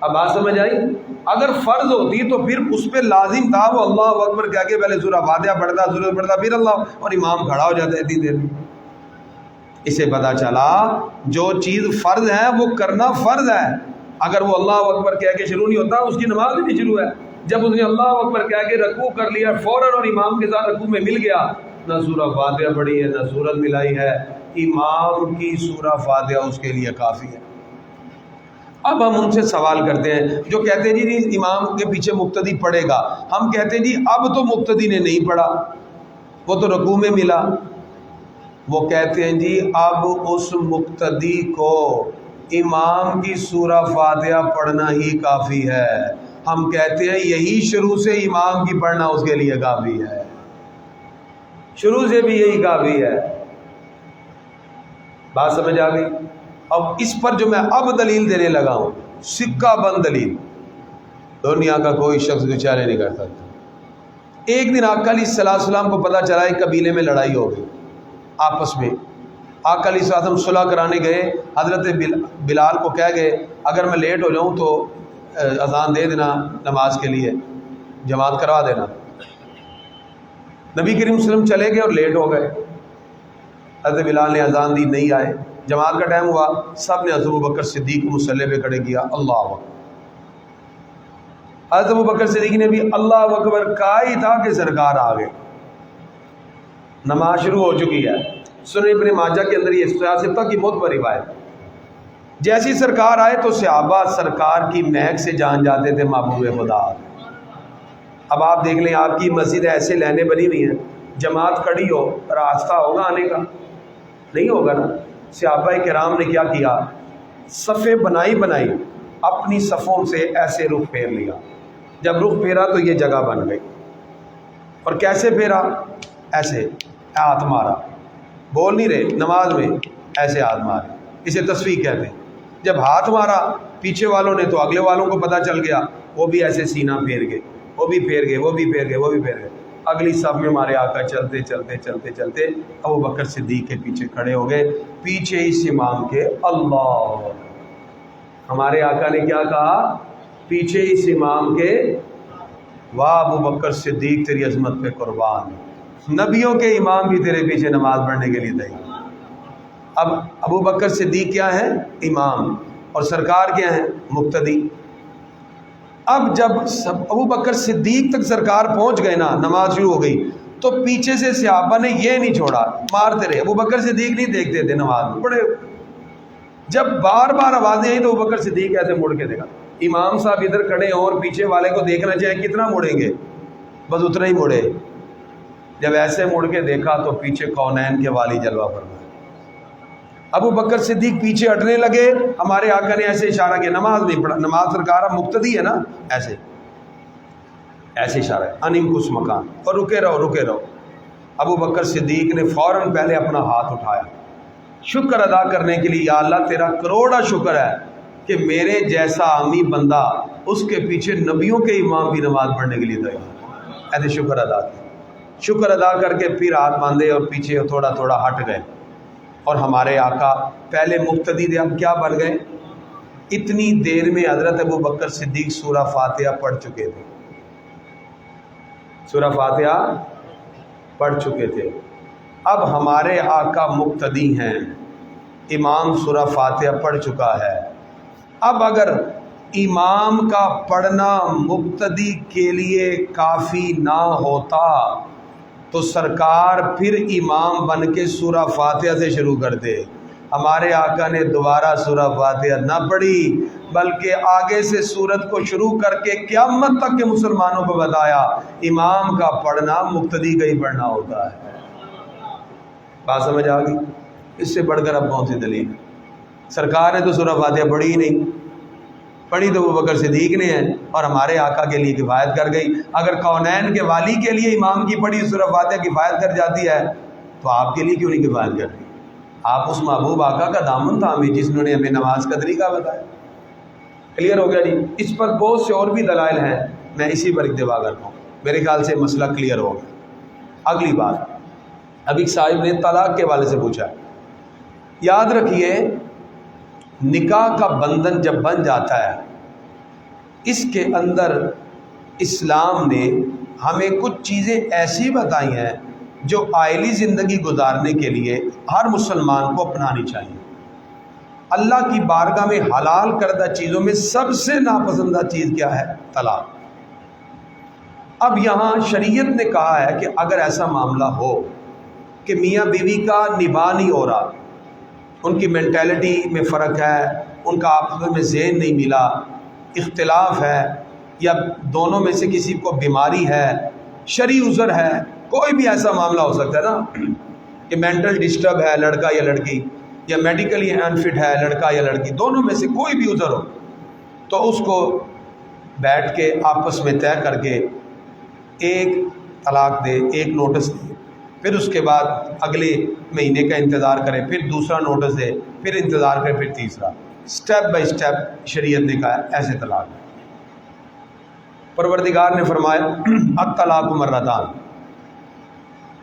اب بات سمجھ آئی؟ اگر فرض ہوتی تو پھر اس پہ لازم تھا وہ اللہ اکبر کہہ کے پہلے سورہ فاتحہ پڑھتا، ضرورت پڑھتا، پھر اللہ، اور امام کھڑا ہو جاتا ہے اتنی دیر میں۔ اسے پتہ چلا جو چیز فرض ہے وہ کرنا فرض ہے۔ اگر وہ اللہ اکبر کہہ کے شروع نہیں ہوتا اس کی نماز بھی نہیں شروع ہے۔ جب اس نے اللہ اکبر کہہ کے رکوع کر لیا فوراً اور امام کے ساتھ رکوع میں مل گیا، نہ سورہ فاتحہ پڑھی ہے نہ سورت ملائی ہے، امام کی سورہ فاتحہ اس کے لیے کافی ہے۔ اب ہم ان سے سوال کرتے ہیں جو کہتے ہیں جی امام کے پیچھے مقتدی پڑھے گا، ہم کہتے ہیں جی اب تو مقتدی نے نہیں پڑھا، وہ تو رکوع میں ملا۔ وہ کہتے ہیں جی اب اس مقتدی کو امام کی سورہ فاتحہ پڑھنا ہی کافی ہے۔ ہم کہتے ہیں یہی شروع سے امام کی پڑھنا اس کے لیے کافی ہے، شروع سے بھی یہی کافی ہے۔ بات سمجھ آ گئی؟ اب اس پر جو میں اب دلیل دینے لگا ہوں، سکہ بند دلیل، دنیا کا کوئی شخص بیچارے نہیں کر سکتا۔ ایک دن آقا علیہ السلام کو پتہ چلا ایک قبیلے میں لڑائی ہو گئی آپس میں۔ آقا علیہ السلام صلح کرانے گئے، حضرت بلال کو کہہ گئے اگر میں لیٹ ہو جاؤں تو اذان دے دینا نماز کے لیے، جماعت کروا دینا۔ نبی کریم صلی اللہ علیہ وسلم چلے گئے اور لیٹ ہو گئے، حضرت بلال نے اذان دی، نہیں آئے، جماعت کا ٹائم ہوا، سب نے حضرت ابوبکر صدیق کو مصلی پہ کھڑے کیا، اللہ اکبر۔ حضرت ابوبکر صدیق نے بھی اللہ اکبر کہا ہی تھا کہ سرکار آ گئے، نماز شروع ہو چکی ہے۔ سنن ابن ماجہ کے اندر یہ سیاستہ کی معتبر روایت، جیسی سرکار آئے تو صحابہ سرکار کی مہک سے جان جاتے تھے محبوب خدا۔ اب آپ دیکھ لیں آپ کی مسجد ایسے لائنیں بنی ہوئی ہیں، جماعت کھڑی ہو، راستہ ہوگا آنے کا؟ نہیں ہوگا نا۔ صحابہ کرام نے کیا کیا، صفیں بنائی، اپنی صفوں سے ایسے رخ پھیر لیا، جب رخ پھیرا تو یہ جگہ بن گئی، اور کیسے پھیرا؟ ایسے ہاتھ مارا، بول نہیں رہے نماز میں، ایسے ہاتھ مارے، اسے تسویق کہتے ہیں۔ جب ہاتھ مارا پیچھے والوں نے تو اگلے والوں کو پتہ چل گیا، وہ بھی ایسے سینہ پھیر گئے، وہ بھی پھیر گئے، وہ بھی پھیر گئے، وہ بھی پھیر گئے۔ اگلی صف میں ہمارے آقا چلتے چلتے چلتے چلتے ابو بکر صدیق کے پیچھے کھڑے ہو گئے، پیچھے اس امام کے۔ اللہ، ہمارے آقا نے کیا کہا؟ پیچھے اس امام کے۔ واہ ابو بکر صدیق تیری عظمت پہ قربان، نبیوں کے امام بھی تیرے پیچھے نماز پڑھنے کے لیے تیار۔ اب ابو بکر صدیق کیا ہے؟ امام، اور سرکار کیا ہے؟ مقتدی۔ اب جب ابو بکر صدیق تک سرکار پہنچ گئے نا، نماز شروع ہو گئی، تو پیچھے سے صحابہ نے یہ نہیں چھوڑا، مارتے رہے۔ ابو بکر صدیق نہیں دیکھتے تھے نماز میں، بڑے جب بار بار آوازیں آئیں تو ابو بکر صدیق ایسے مڑ کے دیکھا۔ امام صاحب ادھر کھڑے اور پیچھے والے کو دیکھنا چاہے کتنا مڑیں گے؟ بس اتنا ہی مڑے۔ جب ایسے مڑ کے دیکھا تو پیچھے کونین کے والی جلوہ فرمائے۔ ابو بکر صدیق پیچھے ہٹنے لگے، ہمارے آقا نے ایسے اشارہ کیا، نماز نہیں پڑھا، نماز سرکار اب مقتدی ہے نا، ایسے ایسے اشارہ ہے، انم کس مکان، اور رکے رہو رکے رہو۔ ابو بکر صدیق نے فوراً پہلے اپنا ہاتھ اٹھایا، شکر ادا کرنے کے لیے، یا اللہ تیرا کروڑا شکر ہے کہ میرے جیسا عامی بندہ، اس کے پیچھے نبیوں کے امام بھی نماز پڑھنے کے لیے تیار۔ ایسے شکر ادا کیا، شکر ادا کر کے پھر ہاتھ باندھے اور پیچھے تھوڑا تھوڑا ہٹ گئے۔ اور ہمارے آقا پہلے مقتدی تھے، اب کیا بن گئے؟ اتنی دیر میں حضرت ابو بکر صدیق سورہ فاتحہ پڑھ چکے تھے، سورہ فاتحہ پڑھ چکے تھے۔ اب ہمارے آقا مقتدی ہیں، امام سورہ فاتحہ پڑھ چکا ہے۔ اب اگر امام کا پڑھنا مقتدی کے لیے کافی نہ ہوتا تو سرکار پھر امام بن کے سورہ فاتحہ سے شروع کرتے۔ ہمارے آقا نے دوبارہ سورہ فاتحہ نہ پڑھی، بلکہ آگے سے سورت کو شروع کر کے قیامت تک کے مسلمانوں کو بتایا امام کا پڑھنا مقتدی کا ہی پڑھنا ہوتا ہے۔ بات سمجھ آ گئی؟ اس سے بڑھ کر اب کون سی دلیل؟ سرکار نے تو سورہ فاتحہ پڑھی ہی نہیں، پڑھی تو ابو بکر صدیق نے ہے، اور ہمارے آقا کے لیے کفایت کر گئی۔ اگر کونین کے والی کے لیے امام کی پڑھی سورہ فاتحہ کفایت کر جاتی ہے تو آپ کے لیے کیوں نہیں کفایت کرتی؟ آپ اس محبوب آقا کا دامن تھامے جس نے ہمیں نماز کا طریقہ بتایا۔ کلیئر ہو گیا جی؟ اس پر بہت سے اور بھی دلائل ہیں، میں اسی پر اکتفا کرتا ہوں، میرے خیال سے مسئلہ کلیئر ہو گیا۔ اگلی بات، ابھی صاحب نے طلاق کے حوالے سے پوچھا۔ یاد رکھیے، نکاح کا بندھن جب بن جاتا ہے، اس کے اندر اسلام نے ہمیں کچھ چیزیں ایسی بتائی ہیں جو عائلی زندگی گزارنے کے لیے ہر مسلمان کو اپنانی چاہیے۔ اللہ کی بارگاہ میں حلال کردہ چیزوں میں سب سے ناپسندہ چیز کیا ہے؟ طلاق۔ اب یہاں شریعت نے کہا ہے کہ اگر ایسا معاملہ ہو کہ میاں بیوی کا نباہ نہیں ہو رہا، ان کی مینٹیلٹی میں فرق ہے، ان کا آپس میں ذہن نہیں ملا، اختلاف ہے، یا دونوں میں سے کسی کو بیماری ہے، شرعی عذر ہے، کوئی بھی ایسا معاملہ ہو سکتا ہے نا کہ مینٹل ڈسٹرب ہے لڑکا یا لڑکی، یا میڈیکلی انفٹ ہے لڑکا یا لڑکی، دونوں میں سے کوئی بھی عذر ہو تو اس کو بیٹھ کے آپس میں طے کر کے ایک طلاق دے، ایک نوٹس دے، پھر اس کے بعد اگلے مہینے کا انتظار کرے، پھر دوسرا نوٹس دے، پھر انتظار کرے، پھر تیسرا، سٹیپ بائی سٹیپ شریعت نے کہا ایسے طلاق۔ پروردگار نے فرمایا الطلاق مرتان،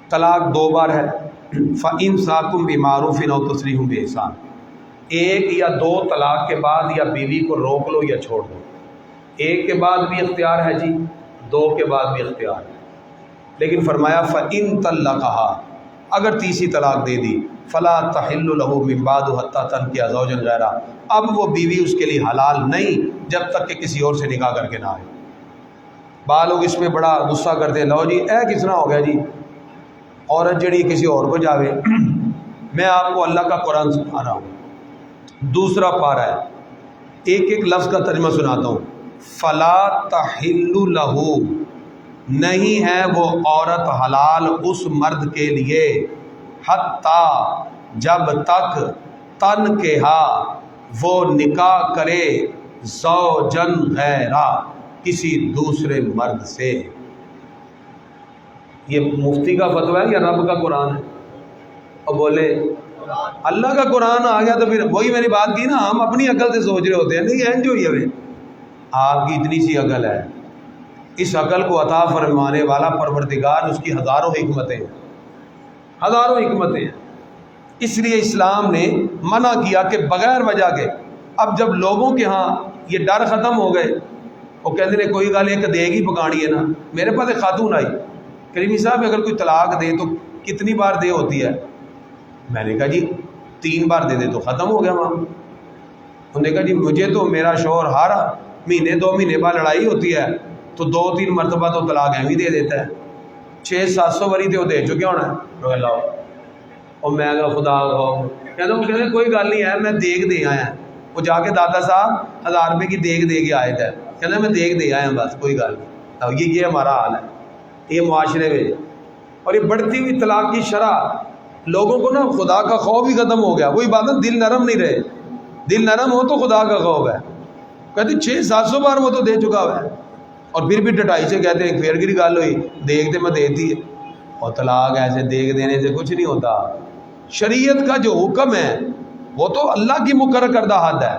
طلاق دو بار ہے، فإمساکم بمعروف او تسریح بإحسان، ایک یا دو طلاق کے بعد یا بیوی کو روک لو یا چھوڑ دو، ایک کے بعد بھی اختیار ہے جی، دو کے بعد بھی اختیار ہے، لیکن فرمایا فإن طلقها، اگر تیسری طلاق دے دی، فلا تحل له من بعد حتى تنكح زوجا غیرہ، اب وہ بیوی اس کے لیے حلال نہیں جب تک کہ کسی اور سے نکاح کر کے نہ آئے۔ بعض لوگ اس پہ بڑا غصہ کرتے ہیں، لو جی اے کتنا ہو گیا جی، عورت جڑی کسی اور کو جاوے۔ میں آپ کو اللہ کا قرآن سنا رہا ہوں، دوسرا پارہ ہے، ایک ایک لفظ کا ترجمہ سناتا ہوں۔ فلا تحل له، نہیں ہے وہ عورت حلال اس مرد کے لیے، حتیٰ جب تک تنکحا وہ نکاح کرے، زوجن غیرہ کسی دوسرے مرد سے۔ یہ مفتی کا فتویٰ ہے یا رب کا قرآن ہے؟ اور بولے اللہ کا قرآن آ گیا تو پھر وہی میں نے بات کی نا، ہم اپنی عقل سے سوچ رہے ہوتے ہیں نہیں اینج ہوئی ہے، آپ کی اتنی سی عقل ہے، اس عقل کو عطا فرمانے والا پروردگار، اس کی ہزاروں حکمتیں ہیں، ہزاروں حکمتیں ہیں۔ اس لیے اسلام نے منع کیا کہ بغیر وجہ کے، اب جب لوگوں کے ہاں یہ ڈر ختم ہو گئے، وہ کہتے ہیں کوئی گل ایک دے گی پکانی ہے نا۔ میرے پاس ایک خاتون آئی، کریمی صاحب اگر کوئی طلاق دے تو کتنی بار دے ہوتی ہے؟ میں نے کہا جی 3 بار دے دے تو ختم ہو گیا وہاں۔ انہوں نے کہا جی مجھے تو میرا شوہر ہر مہینے 2 مہینے بعد لڑائی ہوتی ہے تو 2-3 مرتبہ تو طلاق ایویں دے دیتا ہے، 600-700 واری تو وہ دے چکے ہونا ہے۔ اور میں کہا خدا کہتے کوئی گل نہیں ہے، میں دیکھ دے آیا۔ وہ جا کے دادا صاحب 1000 روپے کی دیکھ دے کے آئے تھے، کہتے میں دیکھ دے آیا بس، کوئی گل نہیں۔ یہ ہمارا حال ہے یہ معاشرے میں، اور یہ بڑھتی ہوئی طلاق کی شرح، لوگوں کو نا خدا کا خوف ہی ختم ہو گیا۔ وہی بات ہے، دل نرم نہیں رہے، دل نرم ہو تو خدا کا خوف ہے۔ کہتے 600-700 بار وہ تو دے چکا ہوا ہے، اور پھر بھی ڈٹائی سے کہتے ہیں پھر کی گل ہوئی دیکھتے میں دیتی ہے۔ اور طلاق ایسے دیکھ دینے سے کچھ نہیں ہوتا، شریعت کا جو حکم ہے وہ تو اللہ کی مقرر کردہ حد ہے۔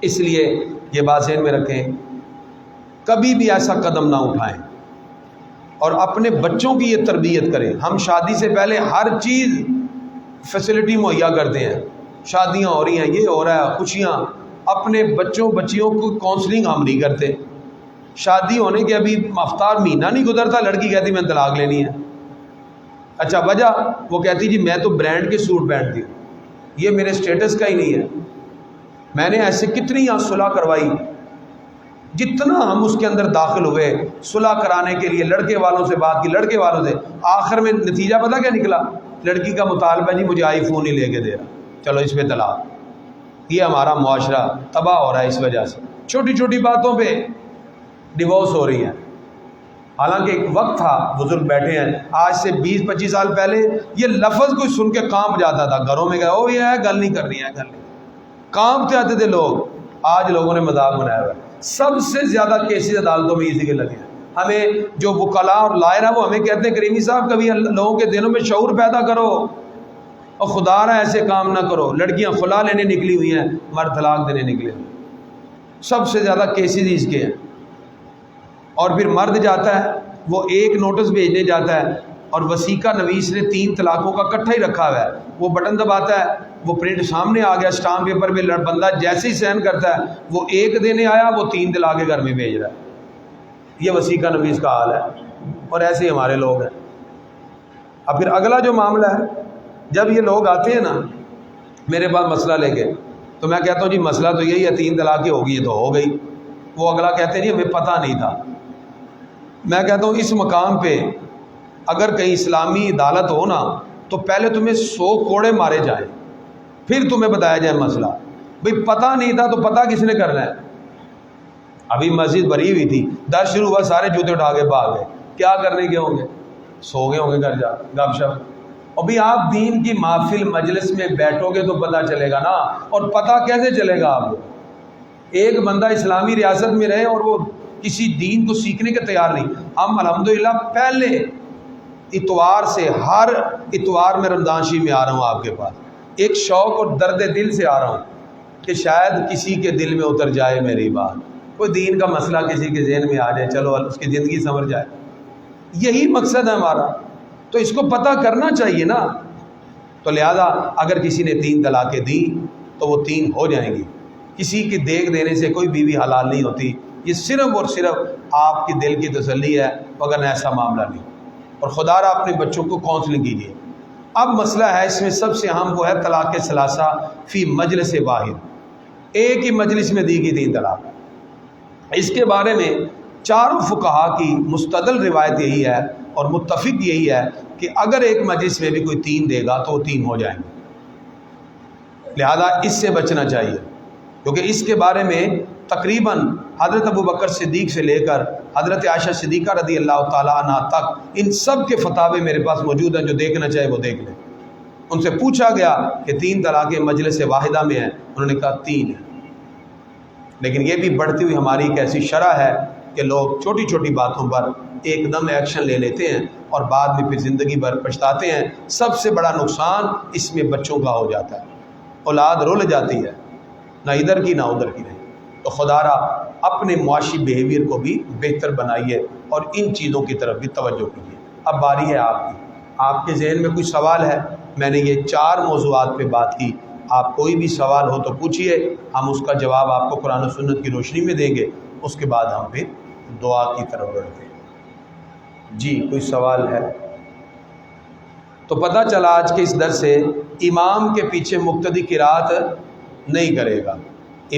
اس لیے یہ بات ذہن میں رکھیں، کبھی بھی ایسا قدم نہ اٹھائیں، اور اپنے بچوں کی یہ تربیت کریں۔ ہم شادی سے پہلے ہر چیز فیسلٹی مہیا کرتے ہیں، شادیاں ہو رہی ہیں، یہ ہو رہا ہے، خوشیاں، اپنے بچیوں کو کونسلنگ ہم نہیں کرتے۔ شادی ہونے کے ابھی ہفتہ مہینہ نہیں گزرتا، لڑکی کہتی میں طلاق لینی ہے۔ اچھا وجہ؟ وہ کہتی جی میں تو برانڈ کے سوٹ پہنتی ہوں، یہ میرے سٹیٹس کا ہی نہیں ہے۔ میں نے ایسے کتنی یہاں صلح کروائی، جتنا ہم اس کے اندر داخل ہوئے صلح کرانے کے لیے، لڑکے والوں سے بات کی، لڑکے والوں سے، آخر میں نتیجہ پتہ کیا نکلا؟ لڑکی کا مطالبہ جی مجھے آئی فون ہی لے کے دے رہا، چلو اس پہ طلاق۔ یہ ہمارا معاشرہ تباہ ہو رہا ہے اس وجہ سے، چھوٹی چھوٹی باتوں پہ ڈیورس ہو رہی ہیں۔ حالانکہ ایک وقت تھا، بزرگ بیٹھے ہیں، آج سے 20-25 سال پہلے یہ لفظ کوئی سن کے کانپ جاتا تھا، گھروں میں گئے او یہ ہے گل نہیں کرنی ہے، گل نہیں، کانپتے آتے تھے لوگ۔ آج لوگوں نے مذاق بنایا ہوا ہے۔ سب سے زیادہ کیسز عدالتوں میں اسی کے لگے ہیں۔ ہمیں جو وکلاء اور لائر ہیں وہ ہمیں کہتے ہیں کریمی صاحب کبھی لوگوں کے دلوں میں شعور پیدا کرو، اور خدا رہا ایسے کام نہ کرو۔ لڑکیاں خلا لینے نکلی ہوئی ہیں، مرد طلاق دینے نکلے ہوئے، سب سے زیادہ کیسز اس کے ہیں۔ اور پھر مرد جاتا ہے، وہ ایک نوٹس بھیجنے جاتا ہے، اور وثیقہ نویس نے 3 طلاقوں کا اکٹھا ہی رکھا ہوا ہے، وہ بٹن دباتا ہے، وہ پرنٹ سامنے آ گیا اسٹامپ پیپر پہ، بندہ جیسے ہی سائن کرتا ہے وہ 1 دینے آیا، وہ 3 طلاقیں گھر میں بھیج رہا ہے۔ یہ وثیقہ نویس کا حال ہے، اور ایسے ہی ہمارے لوگ ہیں۔ اب پھر اگلا جو معاملہ ہے، جب یہ لوگ آتے ہیں نا میرے پاس مسئلہ لے کے، تو میں کہتا ہوں جی مسئلہ تو یہی ہے، 3 طلاقیں ہوگی، یہ تو ہو گئی۔ وہ اگلا کہتے ہیں جی ہمیں پتہ نہیں تھا۔ میں کہتا ہوں اس مقام پہ اگر کہیں اسلامی عدالت ہو نا تو پہلے تمہیں 100 کوڑے مارے جائیں، پھر تمہیں بتایا جائے مسئلہ۔ بھئی پتہ نہیں تھا تو پتہ کس نے کرنا ہے؟ ابھی مسجد بھری ہوئی تھی، درس شروع ہوا، سارے جوتے اٹھا کے بھاگ گئے، کیا کرنے کے ہوں گے؟ سو گئے ہوں گے گھر جا گپ شپ۔ اور بھی آپ دین کی محفل مجلس میں بیٹھو گے تو پتہ چلے گا نا، اور پتہ کیسے چلے گا آپ کو؟ ایک بندہ اسلامی ریاست میں رہے اور وہ کسی دین کو سیکھنے کے تیار نہیں۔ ہم الحمدللہ پہلے اتوار سے، ہر اتوار میں رمضان شریف میں آ رہا ہوں آپ کے پاس، ایک شوق اور درد دل سے آ رہا ہوں کہ شاید کسی کے دل میں اتر جائے میری بات، کوئی دین کا مسئلہ کسی کے ذہن میں آ جائے، چلو اس کی زندگی سنور جائے۔ یہی مقصد ہے ہمارا، تو اس کو پتہ کرنا چاہیے نا۔ تو لہذا اگر کسی نے 3 طلاقیں دی تو وہ 3 ہو جائیں گی۔ کسی کے دیکھ دینے سے کوئی بیوی حلال نہیں ہوتی، یہ صرف اور صرف آپ کی دل کی تسلی ہے، مگر ایسا معاملہ نہیں۔ اور خدا را اپنے بچوں کو کاؤنسلنگ کیجیے۔ اب مسئلہ ہے اس میں سب سے اہم، وہ ہے طلاق ثلاثہ فی مجلس واحد، ایک ہی مجلس میں دی گئی 3 طلاق۔ اس کے بارے میں چاروں فقہا کی مستدل روایت یہی ہے اور متفق یہی ہے کہ اگر ایک مجلس میں بھی کوئی 3 دے گا تو وہ 3 ہو جائیں گے، لہذا اس سے بچنا چاہیے، کیونکہ اس کے بارے میں تقریباً حضرت ابوبکر صدیق سے لے کر حضرت عائشہ صدیقہ رضی اللہ تعالیٰ عنہ تک ان سب کے فتاوے میرے پاس موجود ہیں، جو دیکھنا چاہے وہ دیکھ لیں۔ ان سے پوچھا گیا کہ 3 طلاقیں مجلس واحدہ میں ہیں، انہوں نے کہا 3 ہیں۔ لیکن یہ بھی بڑھتی ہوئی ہماری ایک ایسی شرح ہے کہ لوگ چھوٹی چھوٹی باتوں پر ایک دم ایکشن لے لیتے ہیں اور بعد میں پھر زندگی بھر پچھتاتے ہیں۔ سب سے بڑا نقصان اس میں بچوں کا ہو جاتا ہے، اولاد رول جاتی ہے، نہ ادھر کی نہ ادھر کی نہیں۔ تو خدا را اپنے معاشی بیہیویئر کو بھی بہتر بنائیے اور ان چیزوں کی طرف بھی توجہ کیجیے۔ اب باری ہے آپ کی، آپ کے ذہن میں کوئی سوال ہے؟ میں نے یہ 4 موضوعات پہ بات کی، آپ کوئی بھی سوال ہو تو پوچھیے، ہم اس کا جواب آپ کو قرآن و سنت کی روشنی میں دیں گے، اس کے بعد ہم پھر دعا کی طرف بڑھتے ہیں۔ جی کوئی سوال ہے؟ تو پتہ چلا آج کے اس درس سے امام کے پیچھے مقتدی قرات نہیں کرے گا،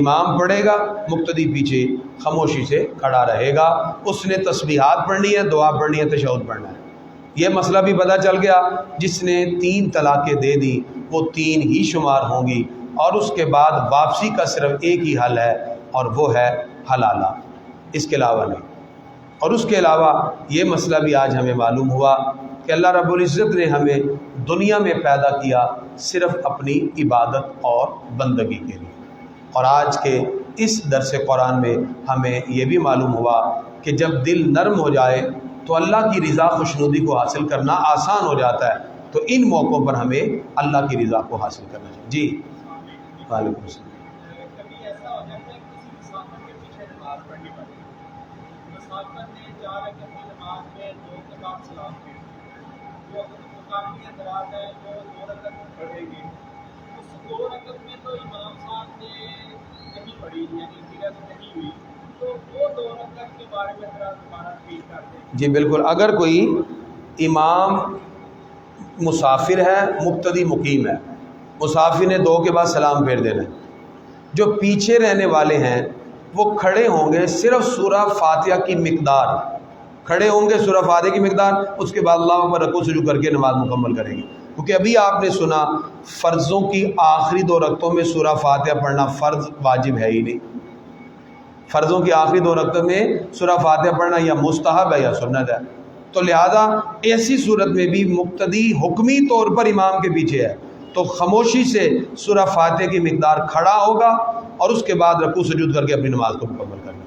امام پڑھے گا، مقتدی پیچھے خاموشی سے کھڑا رہے گا، اس نے تسبیحات پڑھنی ہے، دعا پڑھنی ہے، تشہد پڑھنا ہے۔ یہ مسئلہ بھی پتہ چل گیا، جس نے 3 طلاقیں دے دی وہ 3 ہی شمار ہوں گی، اور اس کے بعد واپسی کا صرف ایک ہی حل ہے اور وہ ہے حلالہ، اس کے علاوہ نہیں۔ اور اس کے علاوہ یہ مسئلہ بھی آج ہمیں معلوم ہوا کہ اللہ رب العزت نے ہمیں دنیا میں پیدا کیا صرف اپنی عبادت اور بندگی کے لیے، اور آج کے اس درس قرآن میں ہمیں یہ بھی معلوم ہوا کہ جب دل نرم ہو جائے تو اللہ کی رضا خوشنودی کو حاصل کرنا آسان ہو جاتا ہے، تو ان موقعوں پر ہمیں اللہ کی رضا کو حاصل کرنا چاہیے۔ جی وعلیکم السلام۔
کبھی ایسا ہو جاتا ہے کہ کسی مسافر کے پیچھے نماز پڑھنی پڑتی ہے، مسافر نے 4 رکعت کی نماز میں 2 کے بعد سلام پھیر دیا، وہ مقامی اندراز ہے جو 2 رکعت پڑھے گی، اس 2 رکعت میں تو امام صاحب نے نہیں پڑھی، یعنی قرات نہیں ہوئی، تو وہ 2 رکعت کے بارے میں ذرا ہمارا ٹھیک کر دیں۔
جی بالکل، اگر کوئی امام مسافر ہے، مقتدی مقیم ہے، مسافر نے 2 کے بعد سلام پھیر دینا ہے، جو پیچھے رہنے والے ہیں وہ کھڑے ہوں گے صرف سورہ فاتحہ کی مقدار، کھڑے ہوں گے سورہ فاتحہ کی مقدار، اس کے بعد اللہ اکبر رکوع سجود کر کے نماز مکمل کریں گے، کیونکہ ابھی آپ نے سنا فرضوں کی آخری 2 رکعتوں میں سورہ فاتحہ پڑھنا فرض واجب ہے ہی نہیں، فرضوں کی آخری 2 رکعتوں میں سورہ فاتحہ پڑھنا یا مستحب ہے یا سنت ہے، تو لہذا ایسی صورت میں بھی مقتدی حکمی طور پر امام کے پیچھے ہے تو خاموشی سے سورہ فاتحہ کی مقدار کھڑا ہوگا اور اس کے بعد رکوع سجود کر کے اپنی نماز کو مکمل کرنا۔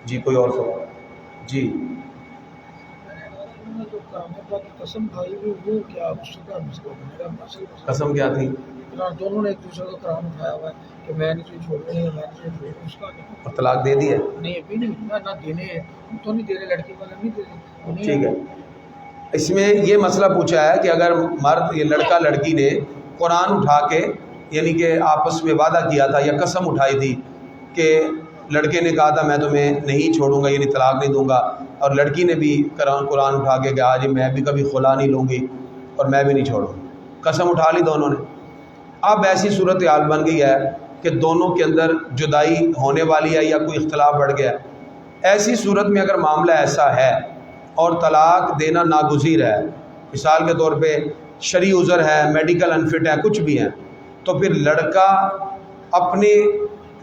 جی کوئی اور سوال؟ جی
جو کاموں کی قسم کھائی ہوئی وہ کیا اس کا مسئلہ بنے گا؟
قسم کیا تھی؟
دونوں نے ایک دوسرے کو قرآن اٹھایا ہوا ہے کہ میں نے تجھے چھوڑنا نہیں ہے، میں نے تجھے چھوڑنا، اس کا کیا؟
اور طلاق دے دی ہے؟
نہیں ابھی نہیں، نہ دینے تو نہیں دے رہے، لڑکی والا نہیں دے رہے۔
ٹھیک ہے، اس میں یہ مسئلہ پوچھا ہے کہ اگر مرد یہ لڑکا لڑکی نے قرآن اٹھا کے یعنی کہ آپس میں وعدہ کیا تھا یا قسم اٹھائی تھی کہ لڑکے نے کہا تھا میں تمہیں نہیں چھوڑوں گا یعنی طلاق نہیں دوں گا، اور لڑکی نے بھی قرآن اٹھا کے کہا جی میں بھی کبھی خلا نہیں لوں گی اور میں بھی نہیں چھوڑوں گی، قسم اٹھا لی دونوں نے۔ اب ایسی صورتحال بن گئی ہے کہ دونوں کے اندر جدائی ہونے والی ہے یا کوئی اختلاف بڑھ گیا ہے، ایسی صورت میں اگر معاملہ ایسا ہے اور طلاق دینا ناگزیر ہے، مثال کے طور پہ شرعی عذر ہے، میڈیکل انفٹ ہے، کچھ بھی ہے، تو پھر لڑکا اپنے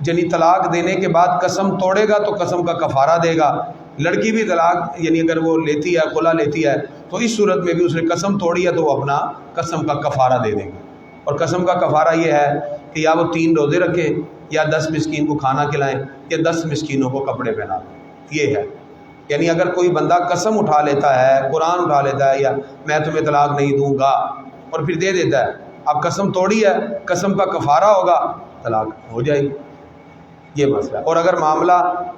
یعنی طلاق دینے کے بعد قسم توڑے گا تو قسم کا کفارہ دے گا، لڑکی بھی طلاق یعنی اگر وہ لیتی ہے خلا لیتی ہے تو اس صورت میں بھی اس نے قسم توڑی ہے تو وہ اپنا قسم کا کفارہ دے دے گی، اور قسم کا کفارہ یہ ہے کہ یا وہ 3 روزے رکھیں یا 10 مسکین کو کھانا کھلائیں یا 10 مسکینوں کو کپڑے پہنا دیں، یہ ہے۔ یعنی اگر کوئی بندہ قسم اٹھا لیتا ہے، قرآن اٹھا لیتا ہے یا میں تمہیں طلاق نہیں دوں گا اور پھر دے دیتا ہے، اب قسم توڑی ہے، قسم کا کفارہ ہوگا، طلاق ہو جائے گی، یہ مسئلہ ہے۔ اور اگر معاملہ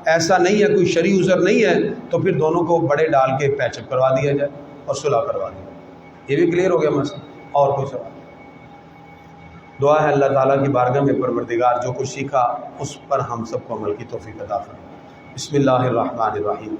ایسا نہیں ہے، کوئی شرعی عذر نہیں ہے، تو پھر دونوں کو بڑے ڈال کے پیچ اپ کروا دیا جائے اور صلح کروا دیا جائے، یہ بھی کلیئر ہو گیا مسئلہ۔ اور کوئی سوال؟ دعا ہے اللہ تعالیٰ کی بارگاہ میں پروردگار جو کچھ سیکھا اس پر ہم سب کو عمل کی توفیق عطا فرمائے۔ بسم اللہ الرحمن الرحیم۔